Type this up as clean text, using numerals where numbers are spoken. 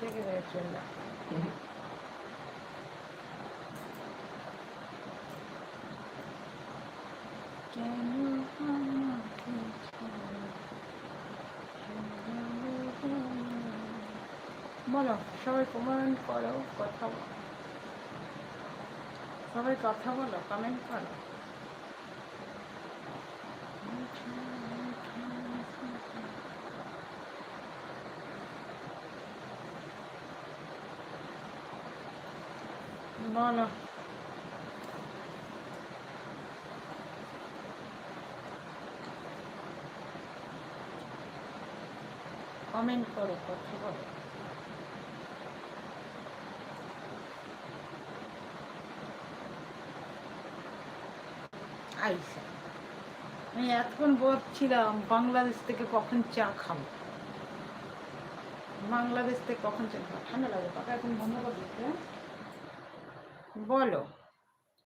থেকে চললাম। বলো, সবাই কমেন্ট করো, কথা বলো, সবাই কথা বলো, কমেন্ট করো। বলো, কমেন্ট করো, কথা বলো। আইসা আমি এতক্ষণ বলছিলাম বাংলাদেশ থেকে কখন চা খাবো, বাংলাদেশ থেকে কখন চা খাবো। ঠান্ডা লাগে, পাকা এখন বন্ধ করে দিতে। বলো।